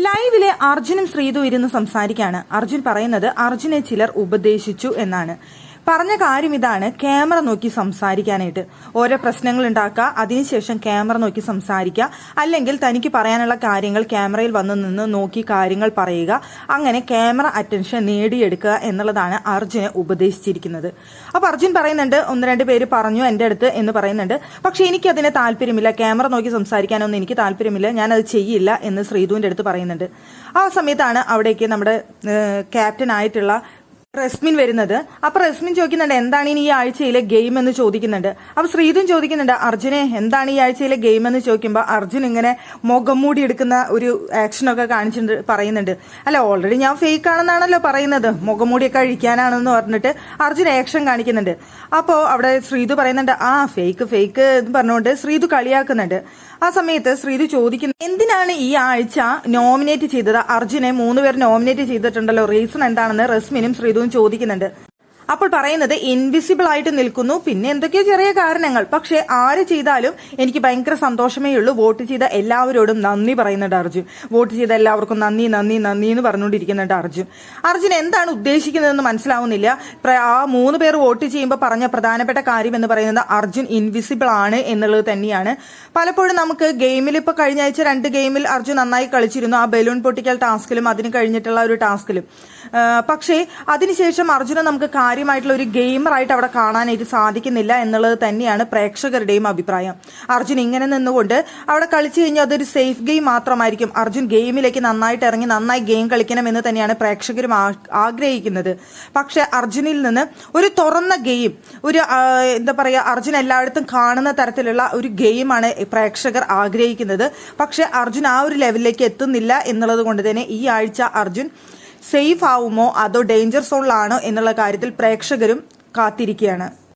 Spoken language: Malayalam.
ലൈവിലെ അർജുനും ശ്രീതു ഇരുന്ന് സംസാരിക്കാണ്. അർജുൻ പറയുന്നത് അർജുനെ ചിലർ ഉപദേശിച്ചു എന്നാണ്. പറഞ്ഞ കാര്യം ഇതാണ്, ക്യാമറ നോക്കി സംസാരിക്കാനായിട്ട്. ഓരോ പ്രശ്നങ്ങൾ ഉണ്ടാക്കുക, അതിനുശേഷം ക്യാമറ നോക്കി സംസാരിക്കുക, അല്ലെങ്കിൽ തനിക്ക് പറയാനുള്ള കാര്യങ്ങൾ ക്യാമറയിൽ വന്നു നിന്ന് നോക്കി കാര്യങ്ങൾ പറയുക, അങ്ങനെ ക്യാമറ അറ്റൻഷൻ നേടിയെടുക്കുക എന്നുള്ളതാണ് അർജുനെ ഉപദേശിച്ചിരിക്കുന്നത്. അപ്പൊ അർജുൻ പറയുന്നുണ്ട്, ഒന്ന് രണ്ട് പേര് പറഞ്ഞു എൻ്റെ അടുത്ത് എന്ന് പറയുന്നുണ്ട്. പക്ഷെ എനിക്കതിന് താല്പര്യമില്ല, ക്യാമറ നോക്കി സംസാരിക്കാനൊന്നും എനിക്ക് താല്പര്യമില്ല, ഞാനത് ചെയ്യില്ല എന്ന് ശ്രീധുവിന്റെ അടുത്ത് പറയുന്നുണ്ട്. ആ സമയത്താണ് അവിടേക്ക് നമ്മുടെ ക്യാപ്റ്റൻ ആയിട്ടുള്ള റസ്മിൻ വരുന്നത്. അപ്പൊ റസ്മിൻ ചോദിക്കുന്നുണ്ട്, എന്താണ് ഇനി ഈ ആഴ്ചയിലെ ഗെയിം എന്ന് ചോദിക്കുന്നുണ്ട്. അപ്പൊ ശ്രീധുൻ ചോദിക്കുന്നുണ്ട്, അർജുനെ എന്താണ് ഈ ആഴ്ചയിലെ ഗെയിം എന്ന് ചോദിക്കുമ്പോൾ അർജുൻ ഇങ്ങനെ മുഖം മൂടി എടുക്കുന്ന ഒരു ആക്ഷനൊക്കെ കാണിച്ചിട്ട് പറയുന്നുണ്ട്. അല്ല, ഓൾറെഡി ഞാൻ ഫേക്ക് ആണെന്നാണല്ലോ പറയുന്നത്, മുഖം മൂടിയൊക്കെ അഴിക്കാനാണെന്ന് പറഞ്ഞിട്ട് അർജുൻ ആക്ഷൻ കാണിക്കുന്നുണ്ട്. അപ്പോ അവിടെ ശ്രീധു പറയുന്നുണ്ട്, ആ ഫേക്ക് ഫേക്ക് എന്ന് പറഞ്ഞുകൊണ്ട് ശ്രീധു കളിയാക്കുന്നുണ്ട്. ആ സമയത്ത് ശ്രീധു ചോദിക്കുന്നു, എന്തിനാണ് ഈ ആഴ്ച നോമിനേറ്റ് ചെയ്തത്? അർജുനെ 3 പേർ നോമിനേറ്റ് ചെയ്തിട്ടുണ്ടല്ലോ, റീസൺ എന്താണെന്ന് റസ്മിനും ശ്രീധുവും ചോദിക്കുന്നുണ്ട്. അപ്പോൾ പറയുന്നത് ഇൻവിസിബിൾ ആയിട്ട് നിൽക്കുന്നു, പിന്നെ എന്തൊക്കെയോ ചെറിയ കാരണങ്ങൾ, പക്ഷെ ആര് ചെയ്താലും എനിക്ക് ഭയങ്കര സന്തോഷമേ ഉള്ളൂ. വോട്ട് ചെയ്ത എല്ലാവരോടും നന്ദി പറയുന്നുണ്ട് അർജുൻ. വോട്ട് ചെയ്ത എല്ലാവർക്കും നന്ദി നന്ദി നന്ദി എന്ന് പറഞ്ഞുകൊണ്ടിരിക്കുന്നുണ്ട് അർജുൻ എന്താണ് ഉദ്ദേശിക്കുന്നതെന്ന് മനസ്സിലാവുന്നില്ല. ആ 3 പേർ വോട്ട് ചെയ്യുമ്പോൾ പറഞ്ഞ പ്രധാനപ്പെട്ട കാര്യം എന്ന് പറയുന്നത് അർജുൻ ഇൻവിസിബിൾ ആണ് എന്നുള്ളത് തന്നെയാണ്. പലപ്പോഴും നമുക്ക് ഗെയിമിൽ ഇപ്പൊ കഴിഞ്ഞ ആഴ്ച 2 ഗെയിമിൽ അർജുൻ നന്നായി കളിച്ചിരുന്നു, ആ ബലൂൺ പൊട്ടിക്കൽ ടാസ്കിലും അതിന് കഴിഞ്ഞിട്ടുള്ള ഒരു ടാസ്കിലും. പക്ഷേ അതിനുശേഷം അർജുനെ നമുക്ക് കാര്യമായിട്ടുള്ള ഒരു ഗെയിമറായിട്ട് അവിടെ കാണാനായിട്ട് സാധിക്കുന്നില്ല എന്നുള്ളത് തന്നെയാണ് പ്രേക്ഷകരുടെയും അഭിപ്രായം. അർജുൻ ഇങ്ങനെ നിന്നുകൊണ്ട് അവിടെ കളിച്ചു കഴിഞ്ഞാൽ അതൊരു സേഫ് ഗെയിം മാത്രമായിരിക്കും. അർജുൻ ഗെയിമിലേക്ക് നന്നായിട്ട് ഇറങ്ങി നന്നായി ഗെയിം കളിക്കണം എന്ന് തന്നെയാണ് പ്രേക്ഷകരും ആഗ്രഹിക്കുന്നത്. പക്ഷെ അർജുനിൽ നിന്ന് ഒരു തുറന്ന ഗെയിം, ഒരു എന്താ പറയുക, അർജുൻ എല്ലായിടത്തും കാണുന്ന തരത്തിലുള്ള ഒരു ഗെയിമാണ് പ്രേക്ഷകർ ആഗ്രഹിക്കുന്നത്. പക്ഷെ അർജുൻ ആ ഒരു ലെവലിലേക്ക് എത്തുന്നില്ല എന്നുള്ളത് കൊണ്ട് തന്നെ ഈ ആഴ്ച അർജുൻ സേഫ് ആവുമോ അതോ ഡേഞ്ചർ സോണിലാണോ എന്നുള്ള കാര്യത്തിൽ പ്രേക്ഷകരും കാത്തിരിക്കുകയാണ്.